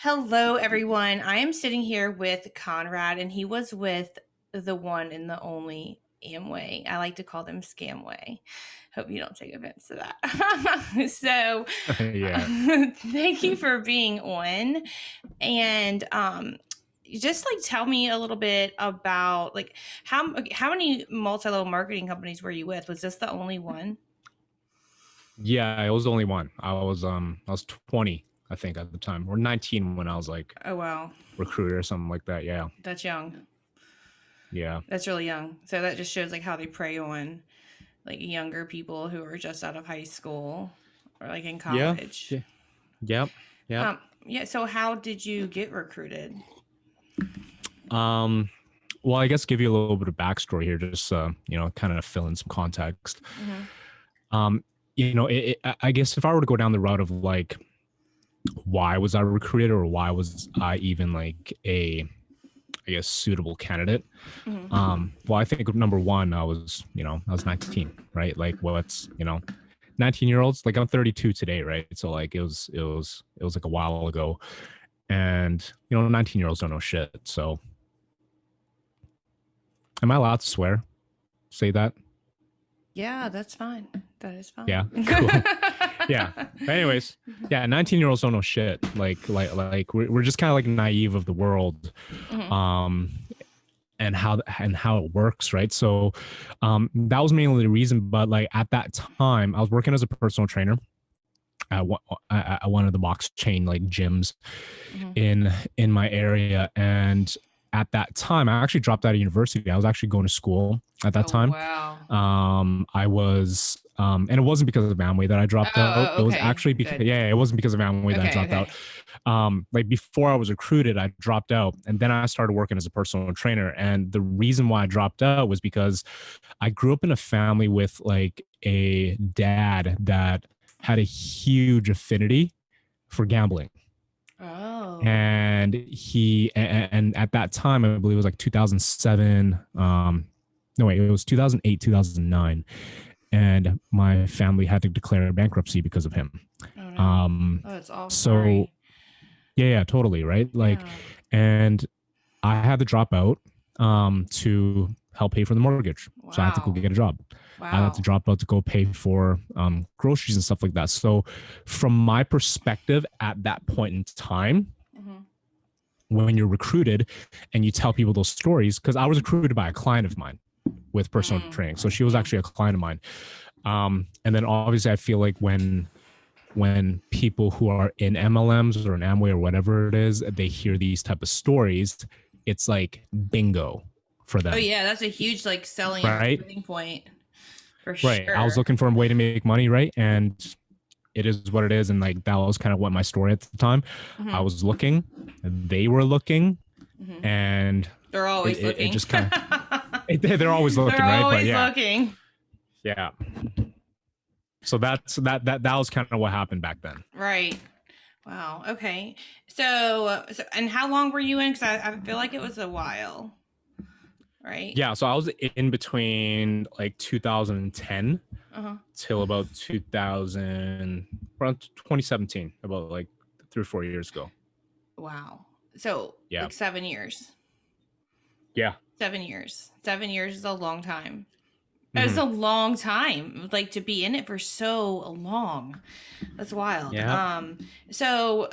Hello, everyone. I am sitting here with Conrad, and he was with the one and the only Amway. I like to call them Scamway. Hope you don't take offense to that. So, Yeah. thank you for being on. And just like tell me a little bit about like how many multi-level marketing companies were you with? Was this the only one? Yeah, it was the only one. I was 20, I think, at the time, or 19 when I was like Oh wow, recruiter or something like that. Yeah. that's young. Yeah. That's really young. So that just shows like how they prey on like younger people who are just out of high school or like in Yeah. college. Yeah. Yep. Yep. Yeah. So how did you get recruited? Um well, I guess give you a little bit of backstory here, just kind of fill in some context. Mm-hmm. Um, I guess if I were to go down the route of like why was I recruited or why was I even like a I guess suitable candidate. Mm-hmm. Well, I think number one, I was 19, right? Like what's, 19-year-olds, like I'm 32 today, right? So like it was like a while ago. And 19-year-olds don't know shit. So am I allowed to swear? Say that? Yeah, that's fine. That is Yeah, fine. cool. Yeah. But anyways, yeah, 19-year-olds don't know shit. Like we're just kind of like naive of the world. Mm-hmm. Um and how it works, right? So that was mainly the reason. But like at that time, I was working as a personal trainer at one of the box chain like gyms Mm-hmm. in my area. And at that time, I actually dropped out of university. I was actually going to school at that Oh time. wow. I was, and it wasn't because of Amway that I dropped out. Oh, It was okay. actually because, Good. yeah, it wasn't because of Amway that I Okay. dropped out. Okay. Like before I was recruited, I dropped out, and then I started working as a personal trainer. And the reason why I dropped out was because I grew up in a family with like a dad that had a huge affinity for gambling. Oh. And at that time, I believe it was like 2007. No, wait, it was 2008, 2009. And my family had to declare bankruptcy because of him. Oh no. Um, Oh, it's all so sorry. yeah, totally. Right. Like, Yeah. and I had to drop out to help pay for the mortgage. So I had to go Wow. get a job. I had to Wow. drop out to go pay for groceries and stuff like that. So from my perspective at that point in time, Mm-hmm. when you're recruited and you tell people those stories, because I was recruited by a client of mine with personal training. So she was Mm-hmm. actually a client of mine. And then obviously I feel like when people who are in MLMs or in Amway or whatever it is, they hear these type of stories, it's like bingo for Oh them. yeah, that's a huge like selling and Right. recruiting point for Right. I was sure. looking for a way to make money. Right. And it is what it is. And like, that was kind of what my story at the time. I Mm-hmm. was looking, they were looking, Mm-hmm. and They're it, always it, it looking. just kind of, they're always They're looking. Right. But always yeah. looking. Yeah. So that was kind of what happened back then. Right. Wow. Okay. So and how long were you in? Because I feel like it was a while. Right. Yeah, so I was in between like 2010 Uh huh. till about 2000, around 2017, about like 3 or 4 years ago. Wow. So Yeah. like 7 years. Yeah. 7 years. 7 years is a long time. It's Hmm. a long time, like to be in it for so long. That's wild. Yeah. So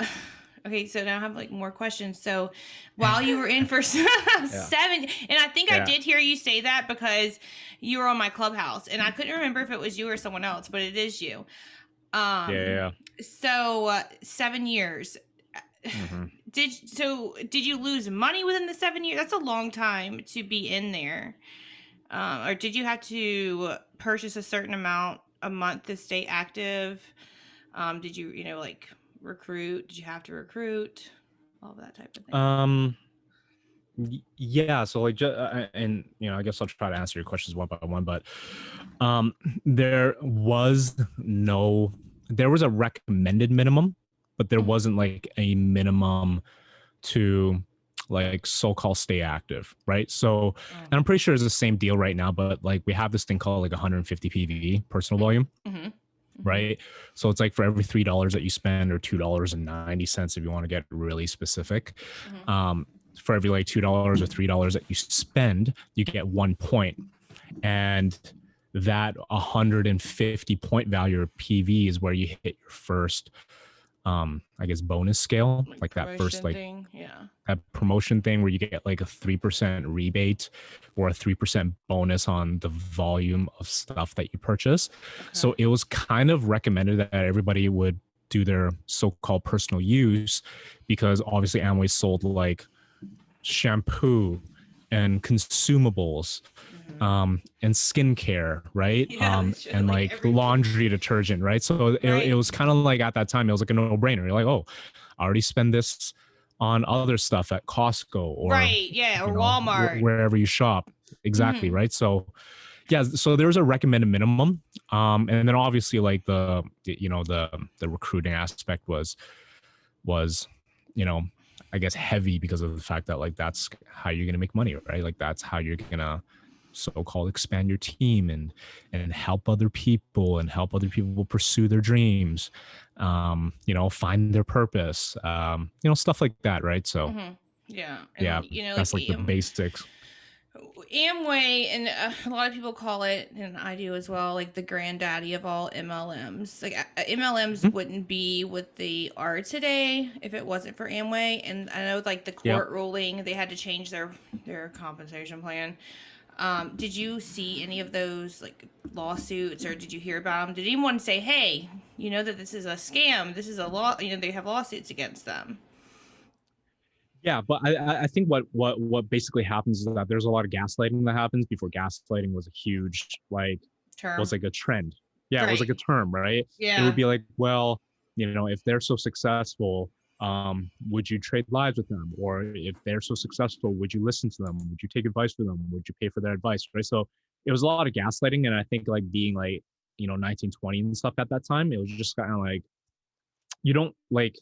okay, so now I have like more questions. So while you were in for Yeah. seven, and I think I Yeah. did hear you say that because you were on my clubhouse, and I couldn't remember if it was you or someone else, but it is you. Um, Yeah. so 7 years. Hmm. Did you lose money within the 7 years? That's a long time to be in there. Or did you have to purchase a certain amount a month to stay active? Did you, like recruit? Did you have to recruit? All of that type of thing. Um. Yeah. So like, and I guess I'll try to answer your questions one by one. But um, there was no, there was a recommended minimum, but there Mm-hmm. wasn't like a minimum to like so-called stay active, right? So, and I'm pretty sure it's the same deal right now, but like we have this thing called like 150 PV personal volume. Mm-hmm. right? So it's like for every $3 that you spend, or $2.90 if you want to get really specific, Mm-hmm. for every like $2 or $3 that you spend, you get 1 point. And that 150 point value, or PV, is where you hit your first I guess bonus scale, Like like that first promotion like thing. Yeah. that promotion thing where you get like a 3% rebate or a 3% bonus on the volume of stuff that you purchase. Okay. So it was kind of recommended that everybody would do their so-called personal use, because obviously Amway sold like shampoo and consumables, and skincare, right? Yeah, literally, And like like everything. laundry detergent, right? So it Right. was kind of like, at that time, it was like a no-brainer. You're like, oh, I already spend this on other stuff at Costco, or Right. Yeah. Or you know, Walmart. wherever you shop. Exactly, Mm-hmm. right? So yeah, so there's a recommended minimum, and then obviously like the recruiting aspect was, you know, I guess heavy, because of the fact that like that's how you're gonna make money, right? Like that's how you're gonna so-called expand your team, and help other people, and help other people pursue their dreams, find their purpose, stuff like that, right? So Mm-hmm. Yeah. yeah, And like that's like the basics. Amway, and a lot of people call it, and I do as well, like the granddaddy of all MLMs. Like MLMs Mhm. wouldn't be what they are today if it wasn't for Amway. And I know, like the Yep. court ruling, they had to change their compensation plan. Did you see any of those like lawsuits, or did you hear about them? Did anyone say, "Hey, you know that this is a scam? This is a law." They have lawsuits against them. Yeah, but I think what basically happens is that there's a lot of gaslighting that happens before gaslighting was a huge was Term, like a trend. Yeah, it was like a right? term, right? It would Yeah, be like, well, if they're so successful, would you trade lives with them? Or if they're so successful, would you listen to them? Would you take advice from them? Would you pay for their advice? Right. So it was a lot of gaslighting. And I think like being like, 1920 and stuff at that time, it was just kind of like, you don't like,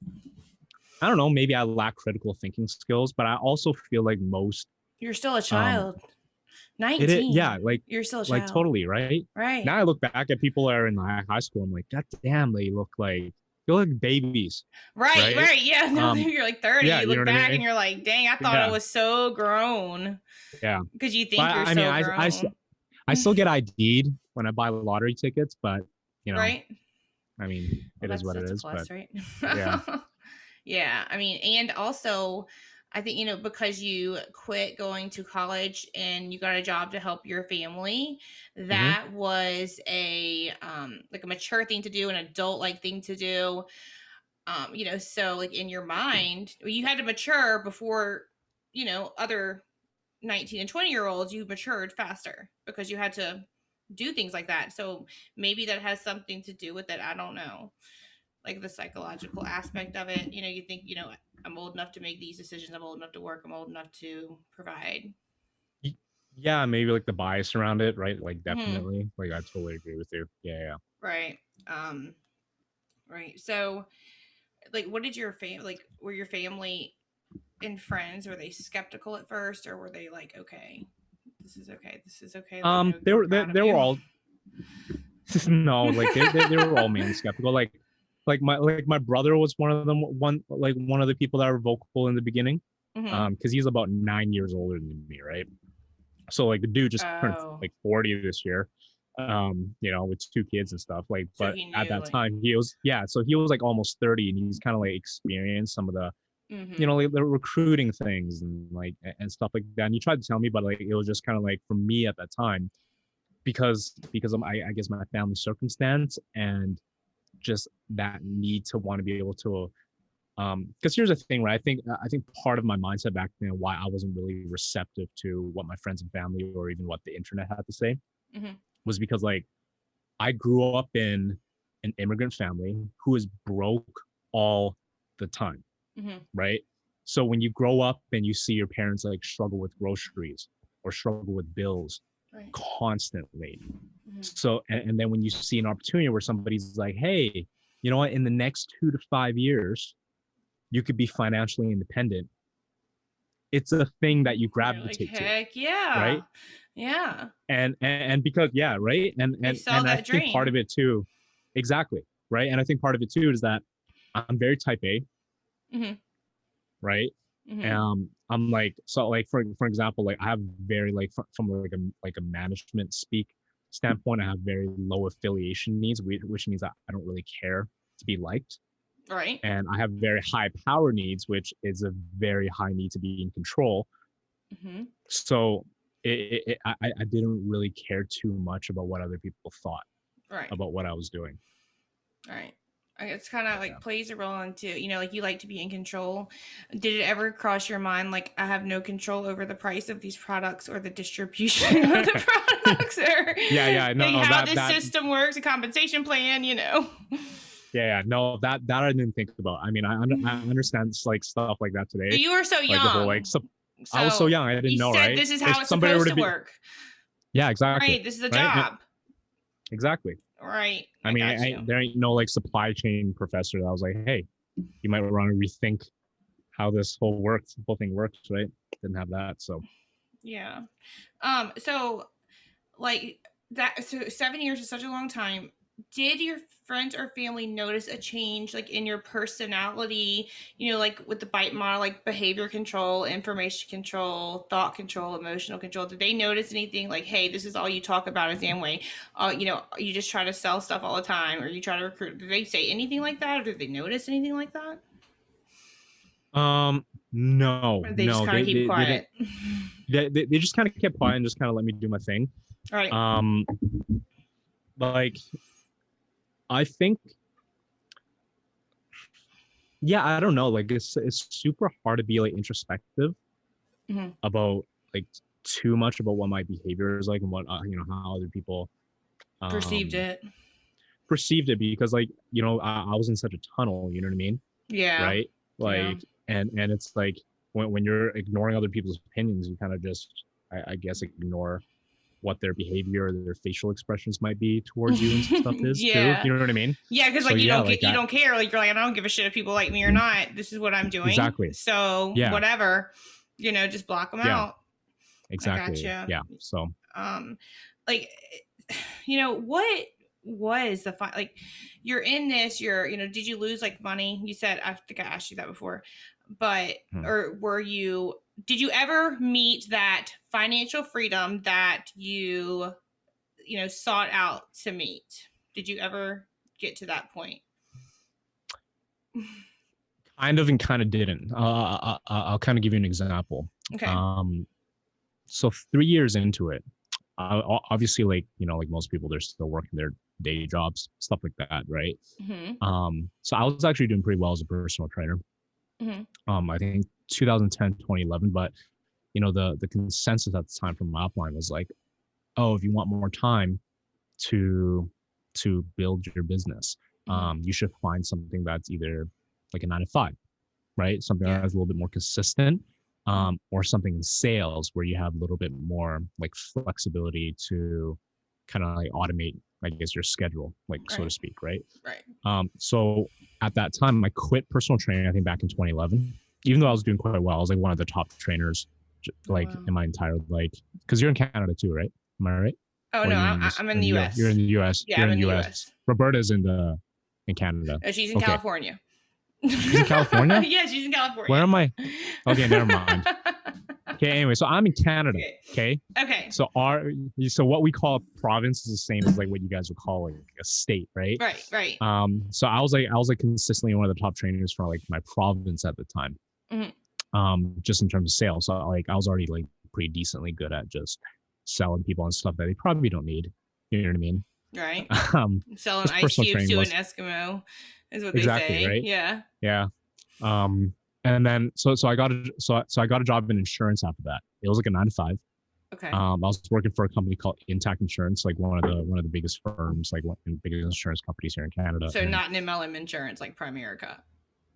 I don't know, maybe I lack critical thinking skills, but I also feel like most you're still a um child. yeah, 19. like You're still a like child. totally, right? Right. Now I look back at people that are in high school, I'm like, God damn, they look babies, Right, right? right. Yeah. Now that Um, you're like 30, yeah, you you know look what I back and mean? you're like, dang, I thought I Yeah, was so grown. yeah. Because you But think you're I mean, so grown. I still get ID'd when I buy lottery tickets, but you know, Right? I mean, Well, it is what it that's a is. But plus, right? yeah. Yeah. I mean, and also, I think, because you quit going to college and you got a job to help your family, Hmm. that was like a mature thing to do, an adult like thing to do. So like in your mind, you had to mature before, other 19 and 20-year-olds, you matured faster because you had to do things like that. So maybe that has something to do with it. I don't know. Like the psychological aspect of it. You think, I'm old enough to make these decisions. I'm old enough to work. I'm old enough to provide. Yeah, maybe like the bias around it, right? Like Hmm. definitely. Like I totally agree with you. Yeah, yeah. Right. Um, right. So, like, what did your were your family and friends, were they skeptical at first, or were they like, okay, this is okay. This is okay. Like, They we're were proud of they were you. all no, like they were all mainly skeptical. Like my brother was one of the people that were vocal in the beginning, Hmm. because he's about 9 years older than me, right? So like the dude just turned Oh, like 40 this year, with two kids and stuff. Like, so but he at knew, that like, time he was, yeah, so he was like almost 30, and he's kind of like experienced some of the, hmm, like the recruiting things and stuff like that. And he tried to tell me, but like it was just kind of like for me at that time, because of I guess my family circumstance, and just that need to want to be able to, because here's the thing, right? I think part of my mindset back then, why I wasn't really receptive to what my friends and family, or even what the internet had to say, hmm, was because like I grew up in an immigrant family who is broke all the time, hmm, right? So when you grow up and you see your parents like struggle with groceries or struggle with bills right, constantly, hmm, so and then when you see an opportunity where somebody's like, hey, you know what, in the next 2 to 5 years you could be financially independent, it's a thing that you you're like, gravitate to, heck yeah, right? yeah. And because, yeah, right, and They and saw and I that think part of dream. it too, exactly. Right. And I think part of it too is that I'm very type A. Mm-hmm. Right. Mm-hmm. I'm like, so like, for example, like I have very like from like a management speak standpoint, I have very low affiliation needs, which means that I don't really care to be liked. Right. And I have very high power needs, which is a very high need to be in control. Mm-hmm. So I didn't really care too much about what other people thought Right. about what I was doing. Right. It's kind of Yeah. like plays a role into, like you like to be in control. Did it ever cross your mind, like, I have no control over the price of these products or the distribution of the products or Yeah. like No, how this system works, a compensation plan, yeah. No, that I didn't think about. I mean, I understand like stuff like that But today. you were so Like the whole like, young. I was so So young, I didn't you know, said right? this is If how it's somebody were supposed to to be, work. yeah, exactly, Right. This is a right, job. exactly. Right. I I mean, got you. there ain't no like supply chain professor that was like, hey, you might want to rethink how this whole thing works, right? Didn't have that, so. Yeah. So like that, so 7 years is such a long time. Did your friends or family notice a change like in your personality, like with the bite model, like behavior control, information control, thought control, emotional control? Did they notice anything like, hey, this is all you talk about is Amway? You just try to sell stuff all the time, or you try to recruit? Did they say anything like that, or did they notice anything like that? No, Or did they just no, kind of keep they didn't. quiet? They just kind of kept quiet and just kind of let me do my thing. Right. Like I think, yeah, I don't know. Like it's super hard to be like introspective Mm-hmm. about like too much about what my behavior is like and what how other people Perceived um it. perceived it, because like I was in such a tunnel, you know what I mean, Yeah. right? Yeah. Like and it's like when you're ignoring other people's opinions, you kind of just I guess ignore what their behavior or their facial expressions might be towards you and stuff is too. Yeah. You know what I mean? Yeah, because So like yeah, like you I don't care. Like you're like, I don't give a shit if people like me or not. This is what I'm doing. exactly. So Yeah. whatever, just block them Yeah. out. I Exactly. gotcha. Yeah. So Um, like, what was the fun? Like, you're in this. Did you lose like money? You said, I think I asked you that before, but or were you? Did you ever meet that financial freedom that you sought out to meet? Did you ever get to that point? kind of and kind of didn't. I'll kind of give you an example. Okay. So 3 years into it, obviously, like like most people, they're still working their day jobs, stuff like that, right? Mm-hmm. So I was actually doing pretty well as a personal trainer. Mm-hmm. I think 2010, 2011, but the consensus at the time from my upline was like, oh, if you want more time to build your business, you should find something that's either like a 9 to 5, right? Something Yeah. that's a little bit more consistent, or something in sales where you have a little bit more like flexibility to kind of like automate, I guess, your schedule, like so to speak, right? Right. So at that time, I quit personal training, I think back in 2011, even though I was doing quite well. I was like one of the top trainers, like in my entire, like, because you're in Canada too, right? Am I right? Oh Or no, you're in, I'm in the U.S. You're in the U.S. Yeah, You're I'm in in the the U.S. U.S. Roberta's in Canada. Oh, she's in Okay. California. She's in California? Yeah, she's in California. Where am I? Okay, never mind. Okay, anyway, so I'm in Canada. Okay. Okay. So what we call a province is the same as like what you guys would call like a state, right? Right. So I was like consistently one of the top trainers for like my province at the time. Mm-hmm. Just in terms of sales. So like I was already like pretty decently good at just selling people and stuff that they probably don't need. You know what I mean? Right. Selling just ice personal cubes training to an Eskimo is what exactly, they say. right? Yeah. Yeah. And then so I got a job in insurance after that. It was like a 9 to 5. Okay. I was working for a company called Intact Insurance, like one of the biggest firms, like one of the biggest insurance companies here in Canada. So not an MLM insurance like Primerica.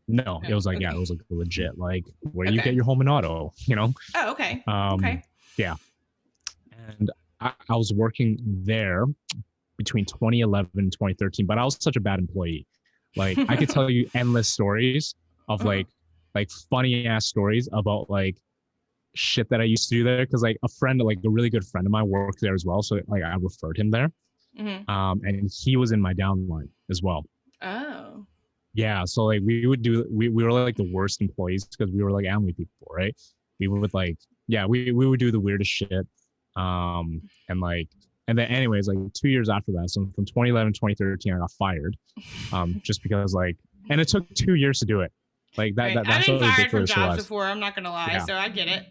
No, it was like, okay. Yeah, it was like legit, like where you get your home and auto, Oh, okay. Okay. Yeah. And I was working there between 2011 and 2013, but I was such a bad employee. Like I could tell you endless stories of like funny ass stories about like shit that I used to do there. Cause like a friend, like a really good friend of mine worked there as well. So like I referred him there. And he was in my downline as well. Oh. Yeah, so like we were like the worst employees because we were like Amway people, right? We would like we would do the weirdest shit. And like and then anyways, like 2 years after that, so from 2011 2013 I got fired. Just because like and it took 2 years to do it. Like Right. I've that's how been fired from ridiculous it jobs was. before. I'm not gonna lie, Yeah. so I get it.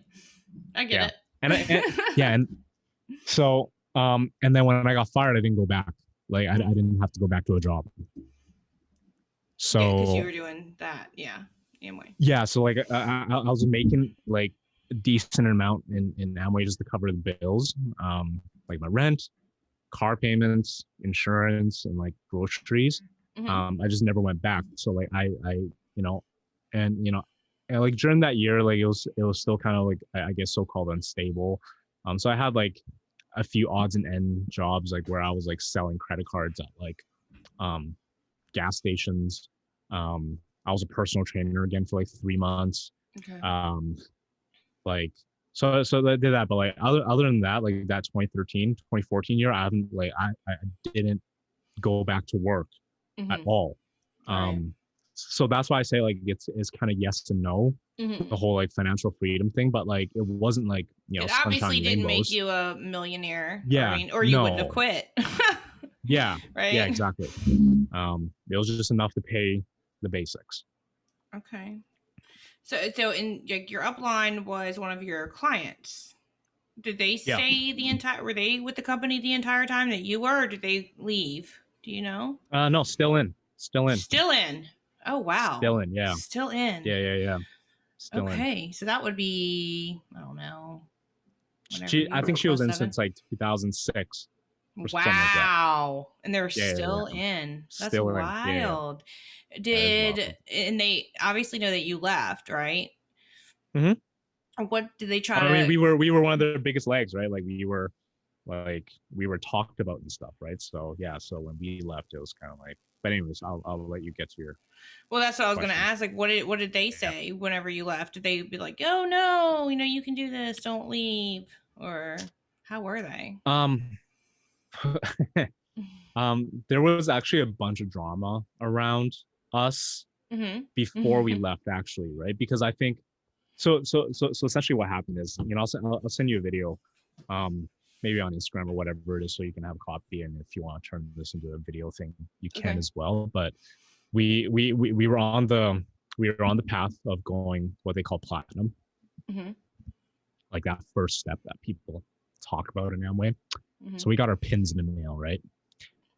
I get Yeah. it. And yeah, and so and then when I got fired, I didn't go back. Like I didn't have to go back to a job. So yeah, because you were doing that. Yeah. Amway. Yeah, so like I was making like a decent amount in Amway just to cover the bills, like my rent, car payments, insurance, and like groceries. I just never went back. So like I you know, and you know, and like during that year, like it was still kind of like I guess so-called unstable. So I had like a few odds and end jobs like where I was like selling credit cards at like gas stations. I was a personal trainer again for like 3 months. Okay. Like so I did that, but like other than that, like that 2013, 2014 year, I haven't like I didn't go back to work at all. Right. So that's why I say like it's kind of yes and no, the whole like financial freedom thing, but like it wasn't like, you know, It sunshine obviously and didn't make rainbows. you a millionaire. Yeah, I mean, or you wouldn't have quit. Yeah, Right. yeah, exactly. It was just enough to pay the basics. Okay. So in like your upline was one of your clients. Did they stay the entire? Were they with the company the entire time that you were, or did they leave? Do you know? No, still in. Still in. Oh wow. Still in. Yeah. Still in. Yeah. Still okay, in. So that would be I don't know. I think she was in since like 2006. Wow. Like and they're still in. That's still wild. Wild. And they obviously know that you left, right? What did they try to? I mean, we were one of their biggest legs, right? Like we were talked about and stuff, right? So yeah, so when we left, it was kind of like. But anyways, I'll let you get to your. Well, that's what I was going to ask. Like, what did they say whenever you left? Did they be like, "Oh no, you can do this, don't leave," or how were they? There was actually a bunch of drama around us before we left, actually, right? Because I think so essentially what happened is, I'll send you a video, maybe on Instagram or whatever it is, so you can have a copy, and if you want to turn this into a video thing, you can as well. But we were on the path of going what they call platinum, like that first step that people talk about in Amway. So we got our pins in the mail, right?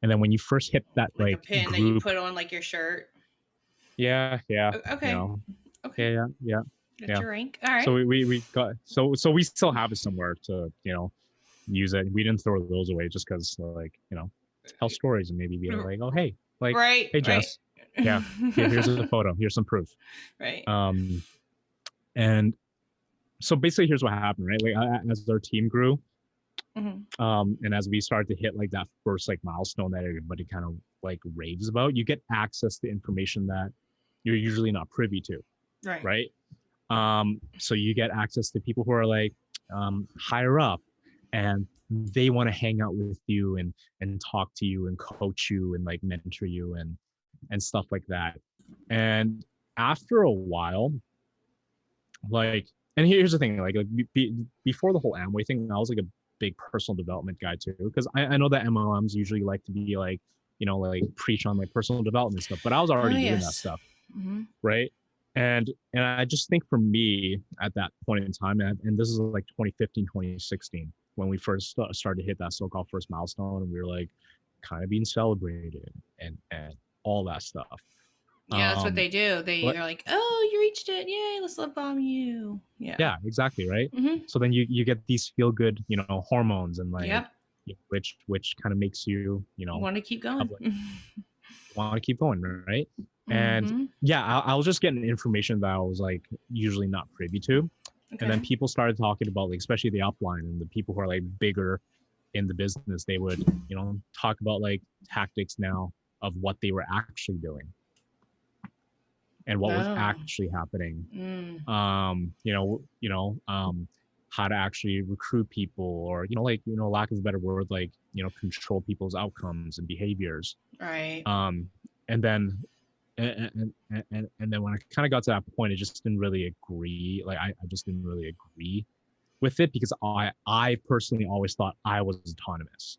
And then when you first hit that like a pin group, that you put on like your shirt. Yeah. Okay. Okay. Yeah. That's your rank. All right. So we got so we still have it somewhere to use it. We didn't throw those away just because like tell stories and maybe be like, oh hey, like hey Jess, yeah, here's a photo, here's some proof. Right. And so basically here's what happened, right? Like as our team grew, and as we started to hit like that first like milestone that everybody kind of like raves about, you get access to information that you're usually not privy to. Right. So you get access to people who are like higher up, and they want to hang out with you and talk to you and coach you and like mentor you and stuff like that. And after a while, like, and here's the thing, like before the whole Amway thing, I was like a big personal development guy too, because I know that MLMs usually like to be like, like preach on like personal development stuff, but I was already doing that stuff, right? And I just think for me at that point in time, and this is like 2015, 2016, when we first started to hit that so-called first milestone, and we were like kind of being celebrated and all that stuff. Yeah, that's what they do. They're like, "Oh, you reached it! Yay! Let's love bomb you." Yeah, exactly, right. So then you get these feel good, hormones and like, which kind of makes you, want to keep going. Want to keep going, right? And I was just getting information that I was like usually not privy to. And then people started talking about, like, especially the upline and the people who are like bigger in the business, they would, talk about like tactics now of what they were actually doing and what was actually happening. how to actually recruit people, or, like, lack of a better word, like, control people's outcomes and behaviors. Right. And then, and then when I kind of got to that point, I just didn't really agree. Like, I just didn't really agree with it, because I personally always thought I was autonomous.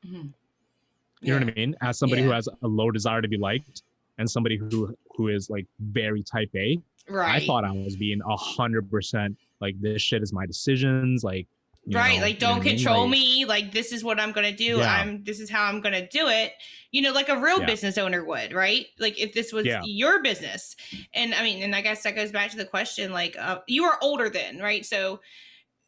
Mm-hmm. You know Yeah. what I mean? As somebody who has a low desire to be liked, and somebody who is like very type A, I Right. thought I was being 100% like, this shit is my decisions, like, Right, like, you know don't what I mean? control Like, me. Like, this is what I'm gonna do. yeah, This is how I'm gonna do it. Like a real yeah, business owner would, right? Like, if this was yeah. your business, and I mean, and I guess that goes back to the question. Like, you were older then, right? So,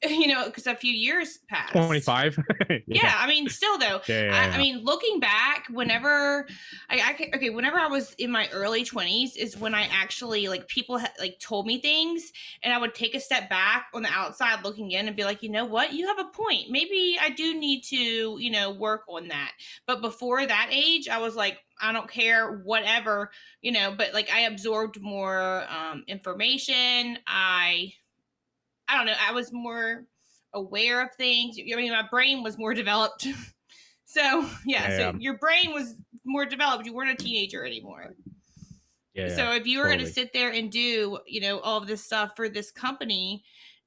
because a few years passed. 25. Yeah, Yeah, I mean, still though, yeah, I, yeah, I yeah. mean, looking back, whenever okay, whenever I was in my early 20s is when I actually like people like told me things, and I would take a step back on the outside looking in and be like, you know what, you have a point. Maybe I do need to, work on that. But before that age, I was like, I don't care, whatever, But like I absorbed more information. I don't know. I was more aware of things. I mean, my brain was more developed. So yeah, Yeah, so yeah, your brain was more developed. You weren't a teenager anymore. yeah, yeah, So if you were going to totally. sit there and do, all of this stuff for this company,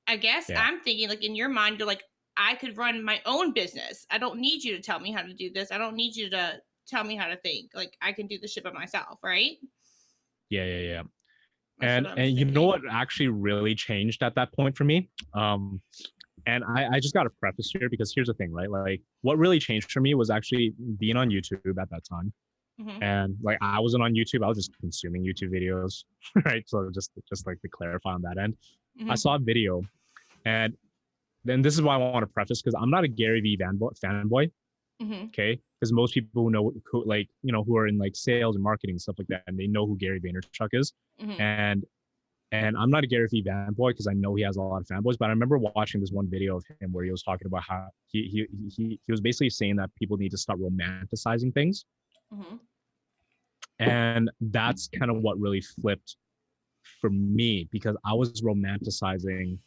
I guess Yeah, I'm thinking like in your mind, you're like, I could run my own business. I don't need you to tell me how to do this. I don't need you to tell me how to think. Like I can do the shit by myself, right? yeah, yeah, yeah. That's what I'm And you know what thinking. actually really changed at that point for me? And I just got to preface here, because here's the thing, right? Like, what really changed for me was actually being on YouTube at that time. Mm-hmm. And like, I wasn't on YouTube, I was just consuming YouTube videos, right? So just like to clarify on that end, I Mm-hmm. saw a video, and then this is why I want to preface, because I'm not a Gary Vee fanboy, Mm-hmm. okay? Because most people who know who, like, who are in like sales and marketing and stuff like that, and they know who Gary Vaynerchuk is. Mm-hmm. And I'm not a Gary Vee fanboy, because I know he has a lot of fanboys, but I remember watching this one video of him where he was talking about how he was basically saying that people need to stop romanticizing things. Mm-hmm. And that's kind of what really flipped for me, because I was romanticizing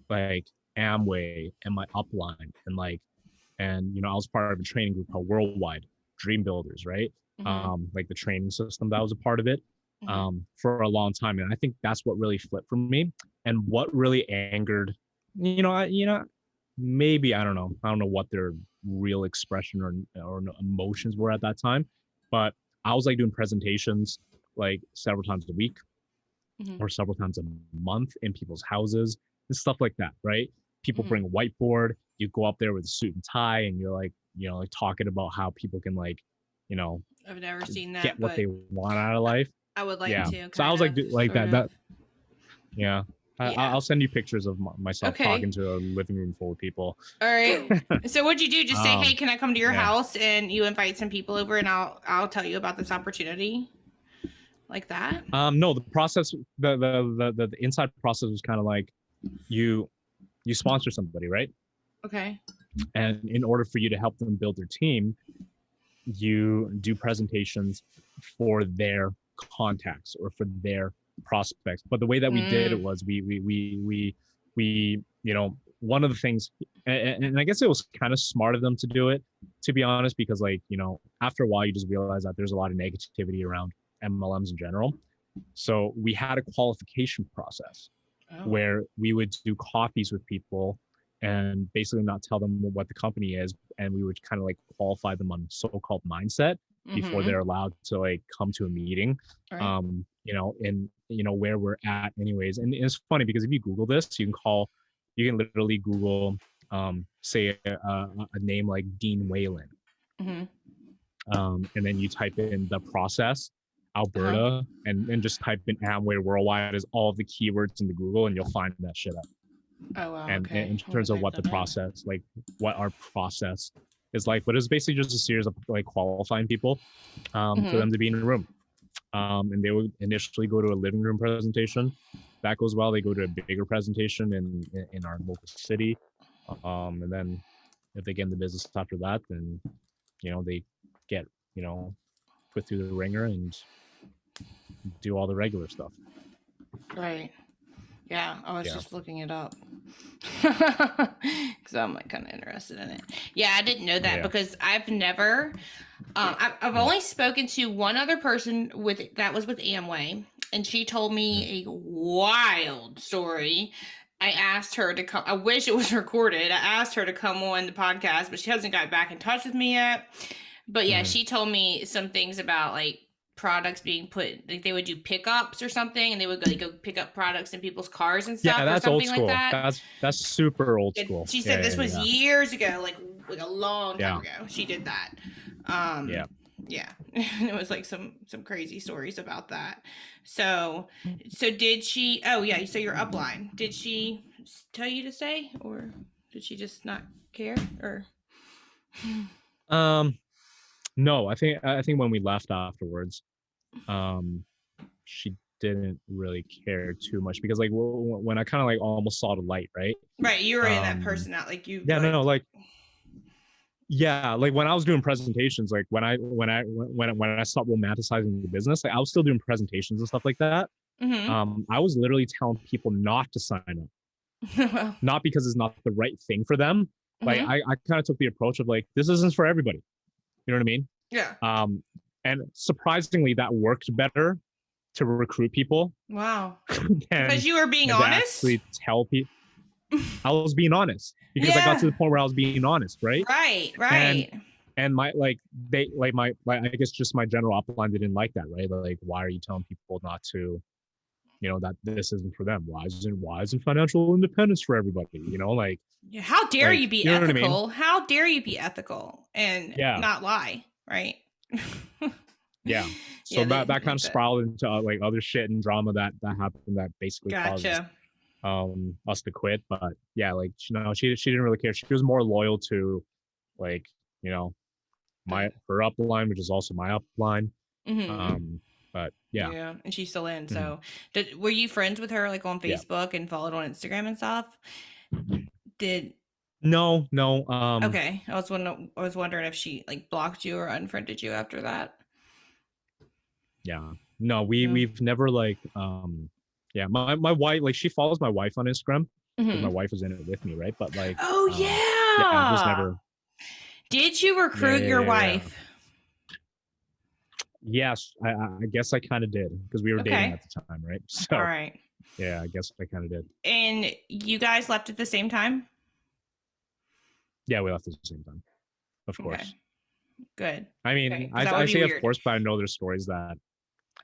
like Amway and my upline, and like, and I was part of a training group called Worldwide Dream Builders, right? Mm-hmm. Like the training system that was a part of it, Mm-hmm. for a long time. And I think that's what really flipped for me, and what really angered, maybe, I don't know what their real expression or emotions were at that time, but I was like doing presentations like several times a week Mm-hmm. or several times a month in people's houses and stuff like that, right? People Mm-hmm. bring a whiteboard, you go up there with a suit and tie, and you're like, like talking about how people can, like, you know, I've never seen get that, what but they want out of life. I would like Yeah. to, So I kind was like, of, like sort that, of. yeah. Yeah. I'll send you pictures of myself Okay. talking to a living room full of people. All right. So what'd you do? Just say, "Hey, um, can I come to your yeah. house?" And you invite some people over, and I'll tell you about this opportunity, like that. No, the process, the inside process was kind of like, you sponsor somebody, right? Okay. And in order for you to help them build their team, you do presentations for their contacts or for their prospects. But the way that we did it Mm. was we one of the things, and I guess it was kind of smart of them to do it, to be honest, because, like, after a while you just realize that there's a lot of negativity around MLMs in general. So we had a qualification process Oh. where we would do coffees with people and basically not tell them what the company is, and we would kind of like qualify them on so-called mindset before Mm-hmm. they're allowed to like come to a meeting. All right. And where we're at anyways. And it's funny because if you Google this, you can literally Google, say a name like Dean Whalen, Mm-hmm. and then you type in the process Uh-huh. Alberta, and just type in Amway Worldwide as all of the keywords into Google, and you'll find that shit up. Oh wow. And Okay. in I'm gonna terms of type what the that in. process, like what our process is like, but it's basically just a series of like qualifying people, for Mm-hmm. them to be in a room. And they would initially go to a living room presentation. That goes well, they go to a bigger presentation in our local city. And then if they get in the business after that, then they get put through the ringer and do all the regular stuff. Right. Yeah. I was Yeah. just looking it up. Because I'm like kind of interested in it. Yeah, I didn't know that because I've never. I've only spoken to one other person that was with Amway, and she told me a wild story. I asked her to come. I wish it was recorded. I asked her to come on the podcast, but she hasn't got back in touch with me yet. But yeah, she told me some things about like products being put, like they would do pickups or something, and they would go pick up products in people's cars and stuff, Yeah, or that's old something like school. that. That's super old school. She said this was years ago, like a long time Yeah. ago. She did that. Yeah. Yeah, and it was like some crazy stories about that. So did she? Oh yeah, so your upline. Did she tell you to stay, or did she just not care? Or No, I think when we left afterwards, she didn't really care too much because like when I kind of like almost saw the light, right? right, you were in that person out, like you. Yeah, like, no, like yeah, like when I was doing presentations, like when I stopped romanticizing the business, like I was still doing presentations and stuff like that. I was literally telling people not to sign up, well, not because it's not the right thing for them. Like I kind of took the approach of like this isn't for everybody. You know what I mean? yeah. And surprisingly, that worked better to recruit people. Wow. Than, Because you were being than honest. actually tell people. I was being honest because I got to the point where I was being honest, right? Right. And my like they like my like I guess just my general upline didn't like that, right? Like, why are you telling people not to, you know, that this isn't for them? Why isn't financial independence for everybody? You know, like Yeah, how dare you be you know ethical? what I mean? How dare you be ethical and Yeah. not lie, right? Yeah. So that kind of spiraled into like other shit and drama that happened that basically caused us to quit. But yeah, like she didn't really care. She was more loyal to like, you know, her upline, which is also my upline. But yeah, and she's still in. So were you friends with her like on Facebook and followed on Instagram and stuff? No. Okay, I was wondering if she like blocked you or unfriended you after that. Yeah, no, we've never like yeah, my wife, like she follows my wife on Instagram because my wife was in it with me, right? But like yeah, it was never. Did you recruit your wife? Yes, I guess I kind of did because we were dating at the time, right? So all right, yeah, I guess I kind of did. And you guys left at the same time? Yeah, we left at the same time, of course. Okay. Good. I mean, I say of course, but I know there's stories that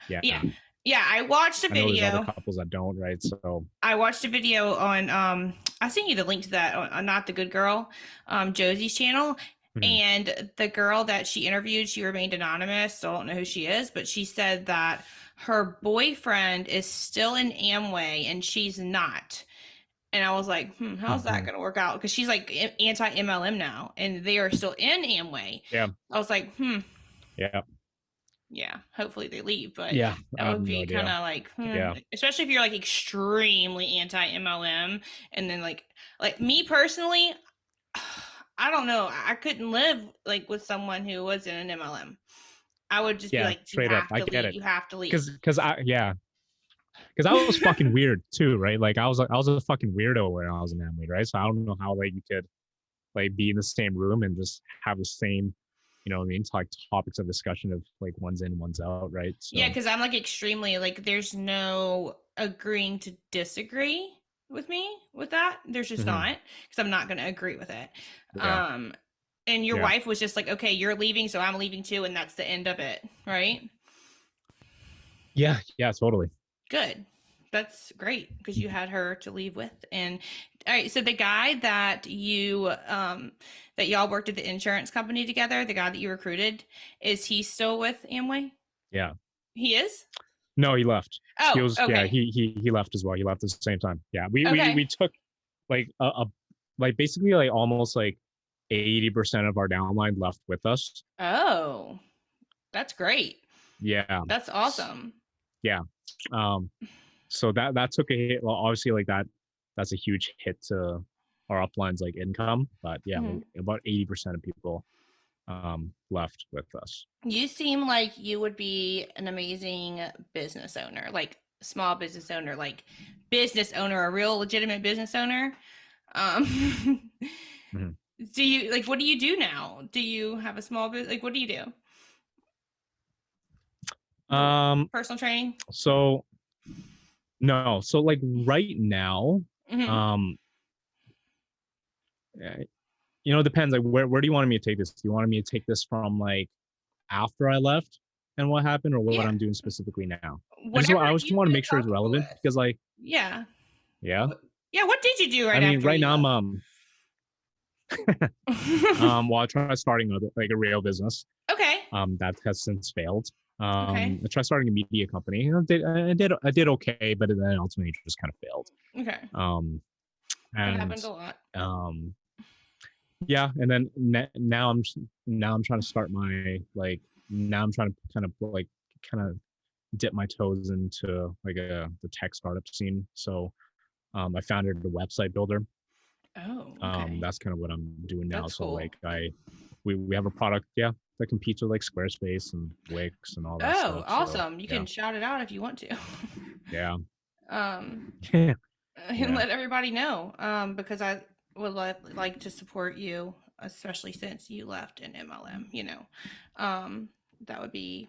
yeah, I watched a video. There's other couples that don't, right? So I watched a video on I sent you the link to that on Not the Good Girl, Josie's channel. And the girl that she interviewed, she remained anonymous, so I don't know who she is, but she said that her boyfriend is still in Amway and she's not. And I was like, how's that going to work out? Because she's like anti-MLM now, and they are still in Amway. Yeah. I was like, Yeah. Yeah. Hopefully they leave, but yeah, that would be kind of like, especially if you're like extremely anti-MLM, and then like me personally, I don't know, I couldn't live like with someone who was in an MLM. I would just be like, straight up, I get it. You have to leave. Because I was fucking weird too, right? Like I was a fucking weirdo when I was in Amway, right? So I don't know how like you could like be in the same room and just have the same, you know what I mean, like topics of discussion of like one's in, one's out, right? So, yeah, because I'm like extremely like there's no agreeing to disagree with me with that. There's just not, because I'm not going to agree with it. And your wife was just like, okay, you're leaving, so I'm leaving too, and that's the end of it, right? Yeah, totally. Good. That's great because you had her to leave with. And all right, so the guy that you that y'all worked at the insurance company together, the guy that you recruited, is he still with Amway? Yeah. He is? No, he left. Oh, he was, okay. Yeah, he left as well. He left at the same time. Yeah, we took like like basically like almost like 80% of our downline left with us. Oh, that's great. Yeah, that's awesome. Yeah. So that took a hit. Well, obviously like that's a huge hit to our upline's like income, but yeah, like about 80% of people left with us. You seem like you would be an amazing business owner. Like small business owner, like business owner, a real legitimate business owner. Um, Mhm. do you like, what do you do now? Do you have a small business? Like, what do you do? Um, Personal training? so no, so like right now, Mm-hmm. um, eh, it depends. Like, where do you want me to take this? Do you want me to take this from like after I left and what happened, or what Yeah. I'm doing specifically now? Whatever I just you want to feel make sure it's comfortable relevant with. because, like, Yeah. yeah, Yeah. What did you do I right mean, after right you now left? well, I tried starting like a real business. Okay. That has since failed. Okay. I tried starting a media company. I did okay, but then ultimately just kind of failed. Okay. Um, That and happens a lot. um, yeah, and then now I'm trying to start my like now I'm trying to kind of dip my toes into like the tech startup scene. So I founded a website builder. Oh, okay. That's kind of what I'm doing now. That's So cool. like we have a product, yeah, that competes with like Squarespace and Wix and all that Oh, stuff. So awesome. You yeah, can shout it out if you want to. yeah, um, yeah, and yeah. let everybody know. Because I would like to support you, especially since you left an MLM, Um, that would be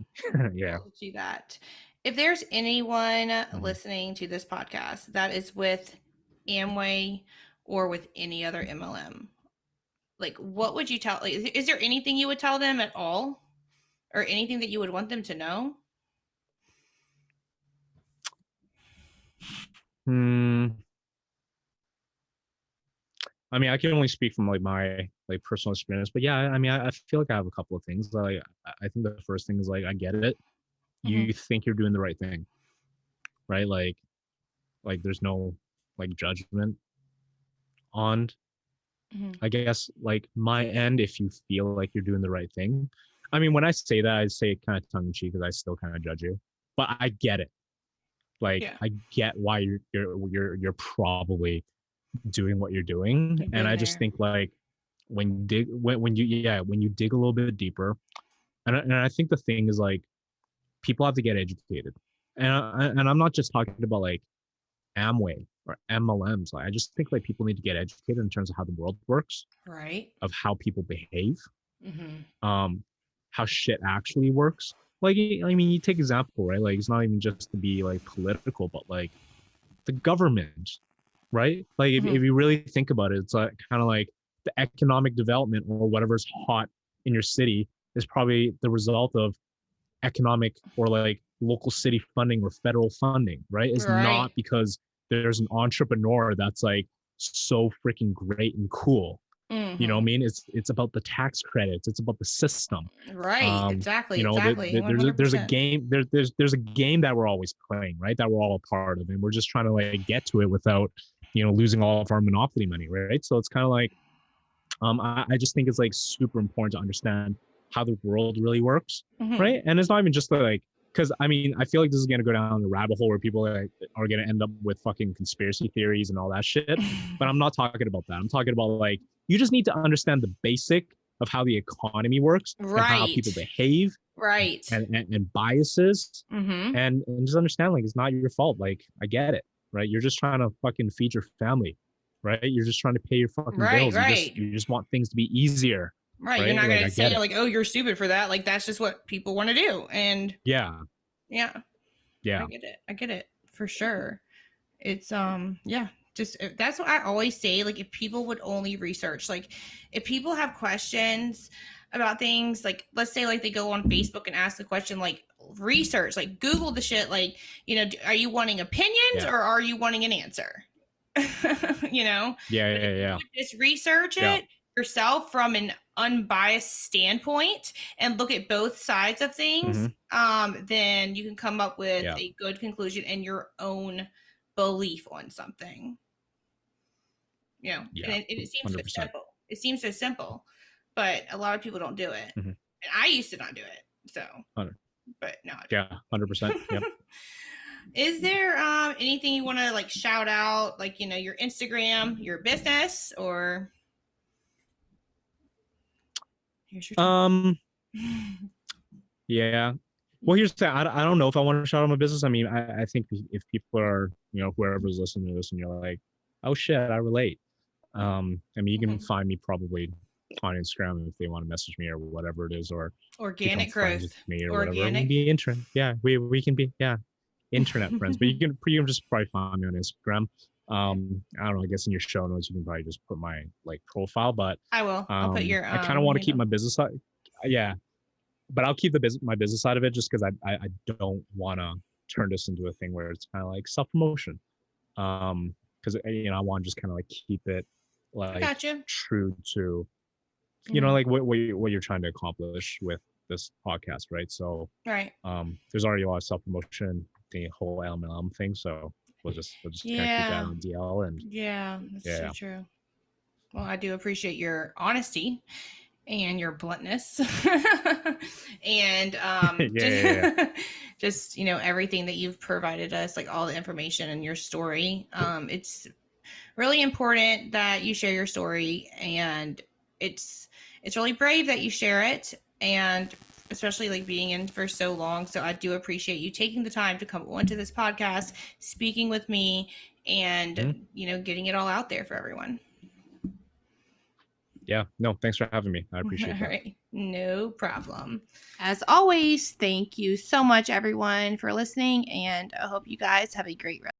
Yeah. cool to do that. If there's anyone Mhm. listening to this podcast that is with Amway or with any other MLM, like what would you tell, like, is there anything you would tell them at all, or anything that you would want them to know? Hmm. I mean, I can only speak from like my like personal experience, but yeah, I mean, I feel like I have a couple of things. Like, I think the first thing is like, I get it. Mm-hmm. You think you're doing the right thing, right? Like there's no like judgment on, Mm-hmm. I guess, like my end. If you feel like you're doing the right thing, I mean, when I say that, I say it kind of tongue in cheek because I still kind of judge you, but I get it. Like, Yeah, I get why you're probably doing what you're doing, you've and been I just there. think like when you dig a little bit deeper, and I think the thing is like people have to get educated, and I'm not just talking about like Amway or MLMs. Like, I just think like people need to get educated in terms of how the world works, Right. of how people behave, Mm-hmm. um, how shit actually works. Like, I mean, you take example, right? Like, it's not even just to be like political, but like the government, right? Like, Mm-hmm. if you really think about it, it's like kind of like the economic development or whatever's hot in your city is probably the result of economic or like local city funding or federal funding, right? It's Right. not because there's an entrepreneur that's like so freaking great and cool. You know what I Mm-hmm. mean? It's about the tax credits. It's about the system. Right. Exactly. Exactly. There's a 100%. game there's a game that we're always playing, right? That we're all a part of, and we're just trying to like get to it without losing all of our monopoly money, right? So it's kind of like I just think it's like super important to understand how the world really works, Mm-hmm. right? And it's not even just like because I mean I feel like this is gonna go down the rabbit hole where people are gonna end up with fucking conspiracy theories and all that shit. But I'm not talking about that. I'm talking about like you just need to understand the basic of how the economy works and how people Right. behave Right. and biases Mm-hmm. and just understand like it's not your fault. Like I get it, right? You're just trying to fucking feed your family, right? You're just trying to pay your fucking Right. bills. You just Right. you just want things to be easier, Right. You're right? not Like gonna I say get it. like, "Oh, you're stupid for that." Like that's just what people want to do. And Yeah, yeah, I yeah. get it. I get it for sure. It's yeah, just that's what I always say. Like if people would only research, like if people have questions about things, like let's say like they go on Facebook and ask the question, like research, like Google the shit, like are you wanting opinions Yeah. or are you wanting an answer? you know, Yeah, but if yeah, you yeah. would just research Yeah. it yourself from an unbiased standpoint and look at both sides of things, Mm-hmm. then you can come up with Yeah. a good conclusion and your own belief on something. And Yeah. it seems so 100%. simple. It seems so simple, but a lot of people don't do it. Mm-hmm. And I used to not do it. So, 100. but now I Yeah, 100%. Yep. do. Is there anything you want to like shout out, like your Instagram, your business, or here's your time? Um, yeah. Well, here's the thing. I don't know if I want to shout out my business. I mean, I think if people are, whoever's listening to this and you're like, oh shit, I relate. I mean, you can find me probably on Instagram if they want to message me or whatever it is, or become Organic friends with growth. me or whatever. We can Organic. be internet. Yeah, we can be, internet friends, but you can just probably find me on Instagram. I don't know, I guess in your show notes, you can probably just put my like profile, but I will. I'll put your I kind of want to keep handle. my business side. Yeah, but I'll keep my business side of it just because I don't want to turn this into a thing where it's kind of like self promotion. Because I want to just kind of like keep it I like gotcha. true to Mhm. like what you're trying to accomplish with this podcast, right? So Right. there's already a lot of self promotion, the whole MLM thing, so we'll just kind of keep that Yeah. on DL. And Yeah. That's so yeah. true. Well, I do appreciate your honesty and your bluntness and Yeah, yeah. just everything that you've provided us, like all the information and your story. It's really important that you share your story, and it's really brave that you share it, and especially like being in for so long. So I do appreciate you taking the time to come onto this podcast, speaking with me, and getting it all out there for everyone. Yeah, no, thanks for having me. I appreciate All that. right, no problem. As always, thank you so much, everyone, for listening, and I hope you guys have a great rest.